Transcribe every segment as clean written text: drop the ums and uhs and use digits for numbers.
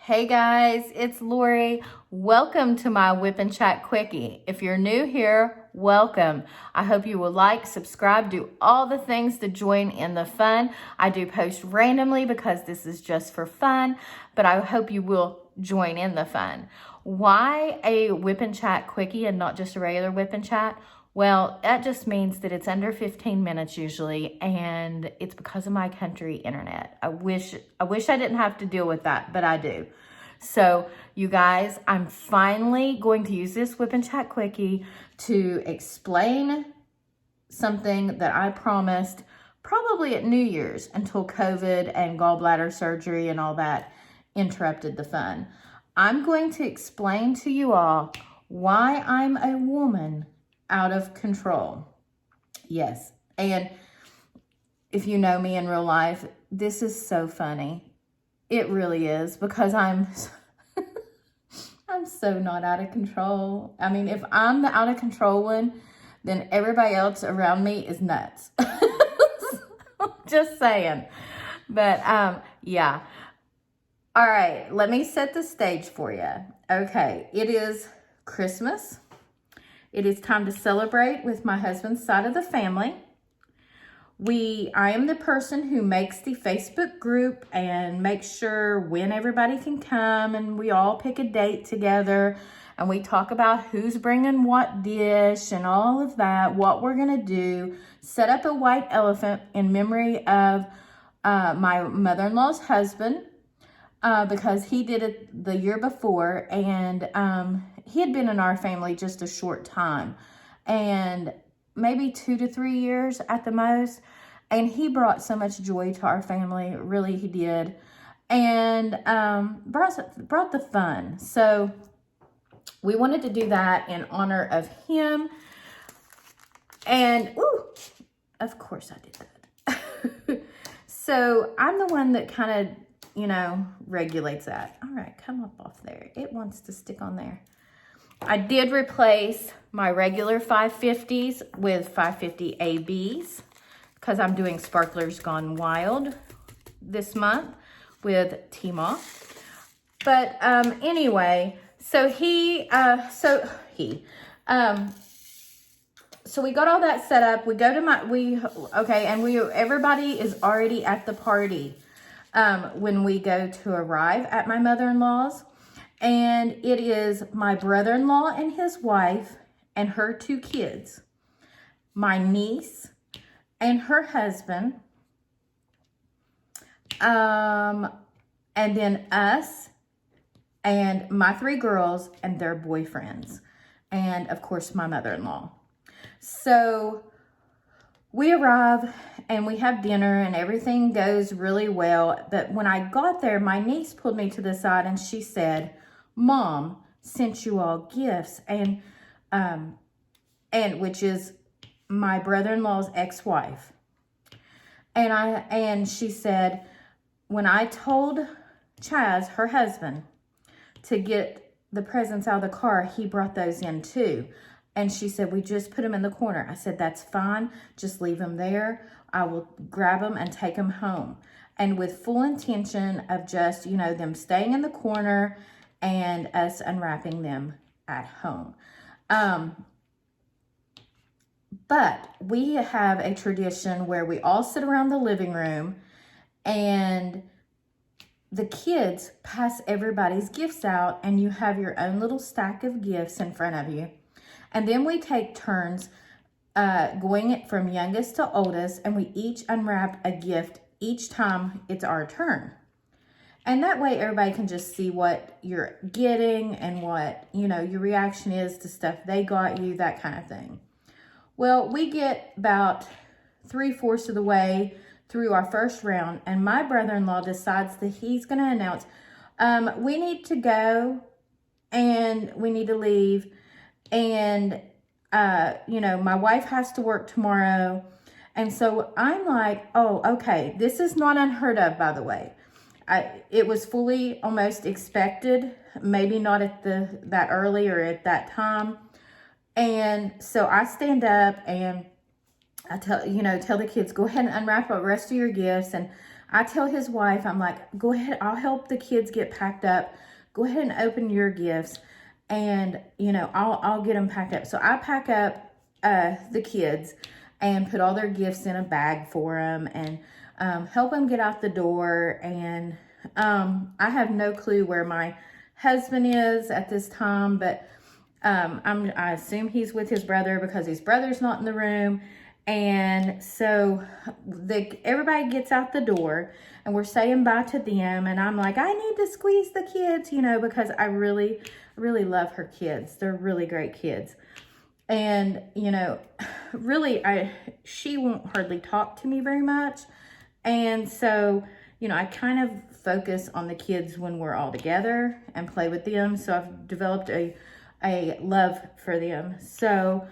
Hey guys, it's Lori. Welcome to my WIP and Chat Quickie. If you're new here, welcome. I hope you will like, subscribe, do all the things to join in the fun. I do post randomly because this is just for fun, but I hope you will join in the fun. Why a WIP and Chat Quickie and not just a regular WIP and Chat? Well, that just means that it's under 15 minutes usually, and it's because of my country internet. I wish I didn't have to deal with that, but I do. So, you guys, I'm finally going to use this WIP and Chat Quickie to explain something that I promised probably at New Year's until COVID and gallbladder surgery and all that interrupted the fun. I'm going to explain to you all why I'm a woman out of control. Yes, and if you know me in real life, this is so funny. It really is, because I'm so not out of control. I mean, if I'm the out of control one, then everybody else around me is nuts. Just saying. But yeah. All right, let me set the stage for you. Okay, it is Christmas. It is time to celebrate with my husband's side of the family. I am the person who makes the Facebook group and makes sure when everybody can come, and we all pick a date together and we talk about who's bringing what dish and all of that, what we're gonna do, set up a white elephant in memory of my mother-in-law's husband, because he did it the year before, and he had been in our family just a short time, and maybe 2 to 3 years at the most, and he brought so much joy to our family. Really, he did, and brought the fun. So we wanted to do that in honor of him, and of course I did that. So I'm the one that kind of, regulates that. All right, come up off there. It wants to stick on there. I did replace my regular 550s with 550 ABs because I'm doing Sparklers Gone Wild this month with Tmall. But anyway, so we got all that set up. We go to everybody is already at the party when we go to arrive at my mother-in-law's. And it is my brother-in-law and his wife and her 2 kids, my niece and her husband, and then us and my 3 girls and their boyfriends, and of course my mother-in-law. So we arrive and we have dinner and everything goes really well. But when I got there, my niece pulled me to the side and she said, "Mom sent you all gifts," and which is my brother-in-law's ex-wife. And she said, when I told Chaz, her husband, to get the presents out of the car, he brought those in too. And she said, "We just put them in the corner." I said, "That's fine. Just leave them there. I will grab them and take them home." And with full intention of just, them staying in the corner and us unwrapping them at home. But we have a tradition where we all sit around the living room and the kids pass everybody's gifts out, and you have your own little stack of gifts in front of you. And then we take turns going from youngest to oldest, and we each unwrap a gift each time it's our turn. And that way everybody can just see what you're getting and what, your reaction is to stuff they got you, that kind of thing. Well, we get about 3/4 of the way through our first round, and my brother-in-law decides that he's going to announce, we need to go and we need to leave. And, my wife has to work tomorrow. And so I'm like, oh, okay, this is not unheard of, by the way. It was fully almost expected, maybe not at that early or at that time. And so I stand up and I tell the kids, go ahead and unwrap the rest of your gifts. And I tell his wife, I'm like, go ahead, I'll help the kids get packed up. Go ahead and open your gifts, and I'll get them packed up. So I pack up the kids and put all their gifts in a bag for them, and help them get out the door. And I have no clue where my husband is at this time, but I assume he's with his brother because his brother's not in the room. And so everybody gets out the door, and we're saying bye to them. And I'm like, I need to squeeze the kids, because I really, really love her kids. They're really great kids. And, really, she won't hardly talk to me very much. And so, I kind of focus on the kids when we're all together and play with them. So I've developed a love for them. So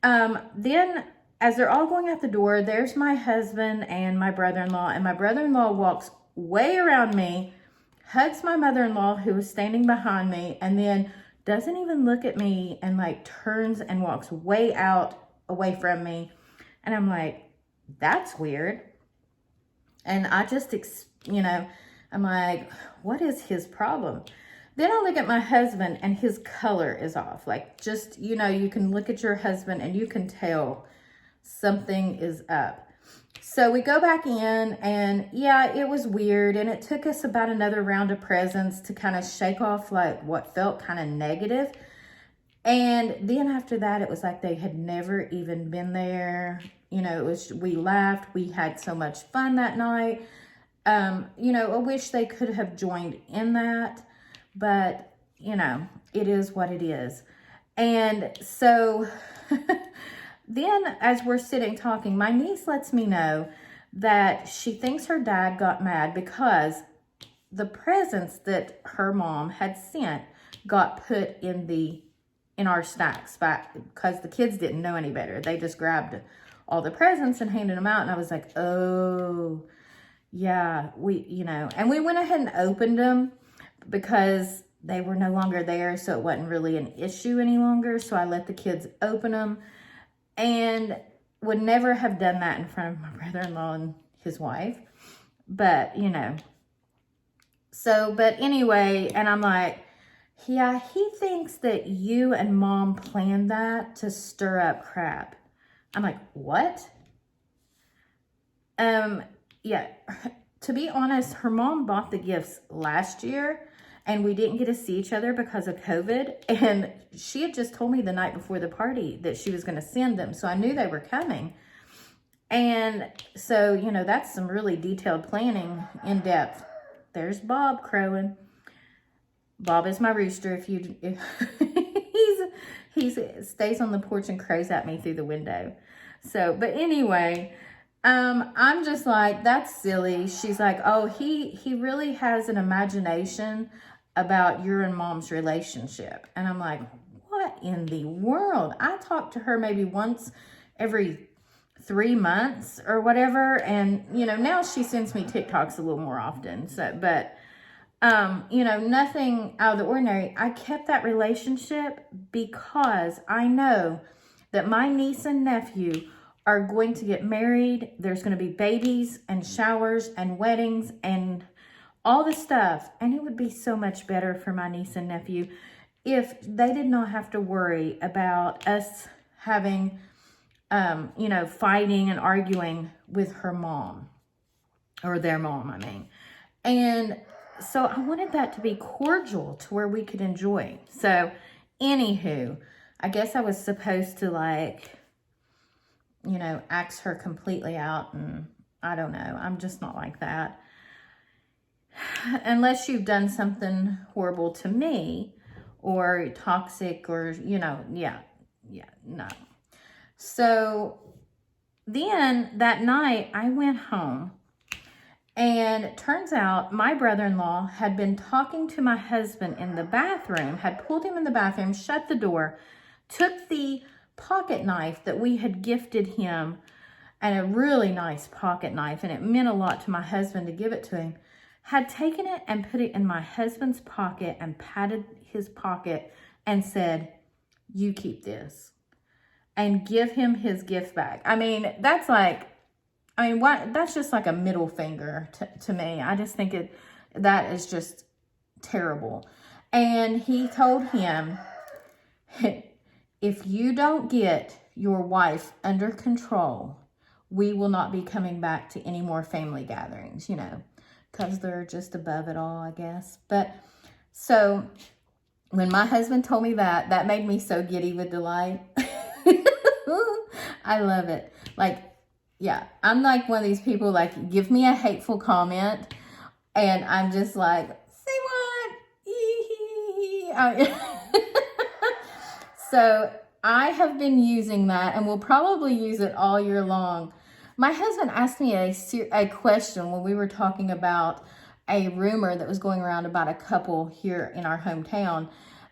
then as they're all going out the door, there's my husband and my brother-in-law. And my brother-in-law walks way around me, hugs my mother-in-law who was standing behind me, and then doesn't even look at me, and like turns and walks way out away from me. And I'm like, that's weird. And I just, I'm like, what is his problem? Then I look at my husband, and his color is off. Like, just, you can look at your husband and you can tell something is up. So we go back in, and yeah, it was weird. And it took us about another round of presents to kind of shake off like what felt kind of negative. And then after that, it was like they had never even been there. We laughed. We had so much fun that night. I wish they could have joined in that, but it is what it is. And so then as we're sitting talking, my niece lets me know that she thinks her dad got mad because the presents that her mom had sent got put in our stacks back, because the kids didn't know any better. They just grabbed all the presents and handed them out. And I was like, oh, yeah, and we went ahead and opened them because they were no longer there. So it wasn't really an issue any longer. So I let the kids open them, and would never have done that in front of my brother-in-law and his wife. But, but anyway, and I'm like, yeah, he thinks that you and mom planned that to stir up crap. I'm like, what? Yeah, to be honest, her mom bought the gifts last year, and we didn't get to see each other because of COVID. And she had just told me the night before the party that she was going to send them. So I knew they were coming. And so, that's some really detailed planning, in depth. There's Bob crowing. Bob is my rooster. If he stays on the porch and crows at me through the window. So, but anyway, I'm just like, that's silly. She's like, oh, he really has an imagination about your and mom's relationship. And I'm like, what in the world? I talk to her maybe once every 3 months or whatever. And, now she sends me TikToks a little more often. So, but, nothing out of the ordinary. I kept that relationship because I know that my niece and nephew are going to get married. There's going to be babies and showers and weddings and all the stuff. And it would be so much better for my niece and nephew if they did not have to worry about us having, fighting and arguing with her mom, or their mom, I mean. And so I wanted that to be cordial to where we could enjoy. So anywho, I guess I was supposed to axe her completely out, and I don't know. I'm just not like that. Unless you've done something horrible to me or toxic or, no. So then that night I went home, and it turns out my brother-in-law had been talking to my husband in the bathroom, had pulled him in the bathroom, shut the door, took the pocket knife that we had gifted him, and a really nice pocket knife, and it meant a lot to my husband to give it to him, had taken it and put it in my husband's pocket and patted his pocket and said, you keep this, and give him his gift back. I mean, that's like, I mean, why? That's just like a middle finger to me. I just think that is just terrible. And he told him, if you don't get your wife under control, we will not be coming back to any more family gatherings, you know, because they're just above it all, I guess. But so when my husband told me that, that made me so giddy with delight. I love it. Like, yeah, I'm like one of these people, like, give me a hateful comment, and I'm just like, say what? So I have been using that, and will probably use it all year long. My husband asked me a question when we were talking about a rumor that was going around about a couple here in our hometown.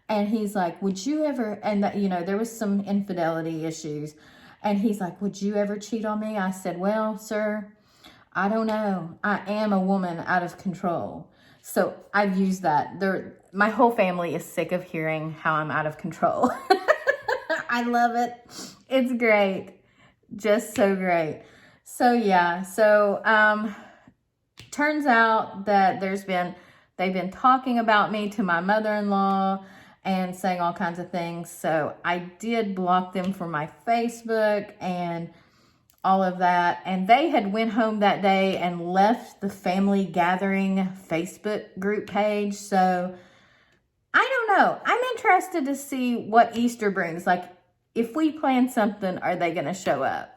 And he's like, would you ever, and that, you know, there was some infidelity issues. And he's like, would you ever cheat on me? I said, well, sir, I don't know. I am a woman out of control. So I've used that. My whole family is sick of hearing how I'm out of control. I love it. It's great. Just so great. So yeah, so turns out that they've been talking about me to my mother-in-law and saying all kinds of things. So I did block them from my Facebook and all of that. And they had went home that day and left the family gathering Facebook group page. So I don't know. I'm interested to see what Easter brings. Like, if we plan something, are they going to show up?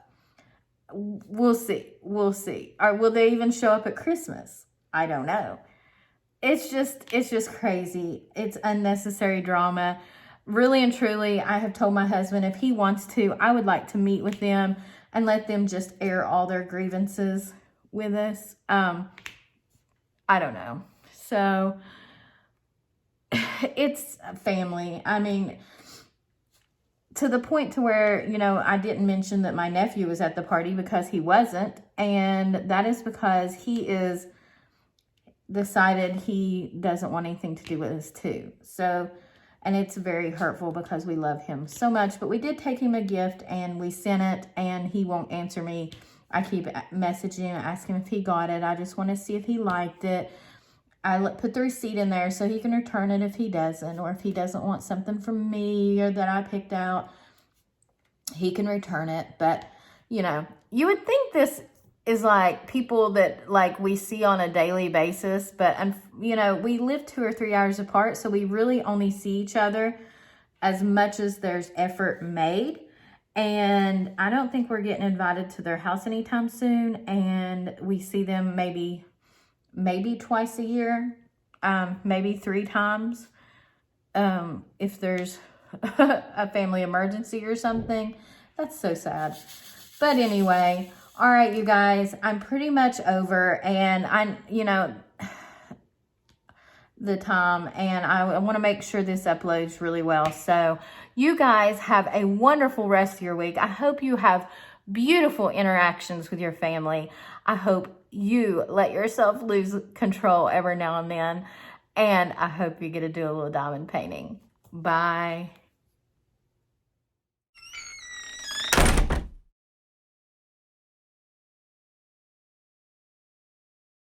We'll see. We'll see. Or will they even show up at Christmas? I don't know. It's just crazy. It's unnecessary drama. Really and truly, I have told my husband if he wants to, I would like to meet with them and let them just air all their grievances with us. I don't know. So it's family. I mean, to the point to where, you know, I didn't mention that my nephew was at the party because he wasn't. And that is because he is decided he doesn't want anything to do with us too. So, and it's very hurtful because we love him so much. But we did take him a gift and we sent it, and he won't answer me. I keep messaging him, asking if he got it. I just want to see if he liked it. I put the receipt in there so he can return it if he doesn't, or if he doesn't want something from me or that I picked out, he can return it. But, you know, you would think this is like people that like we see on a daily basis, but, you know, we live 2 or 3 hours apart, so we really only see each other as much as there's effort made. And I don't think we're getting invited to their house anytime soon, and we see them maybe twice a year, maybe 3 times, if there's a family emergency or something. That's so sad. But anyway, all right, you guys, I'm pretty much over, and you know, the time, and I want to make sure this uploads really well. So you guys have a wonderful rest of your week. I hope you have beautiful interactions with your family. I hope you let yourself lose control every now and then. And I hope you get to do a little diamond painting. Bye.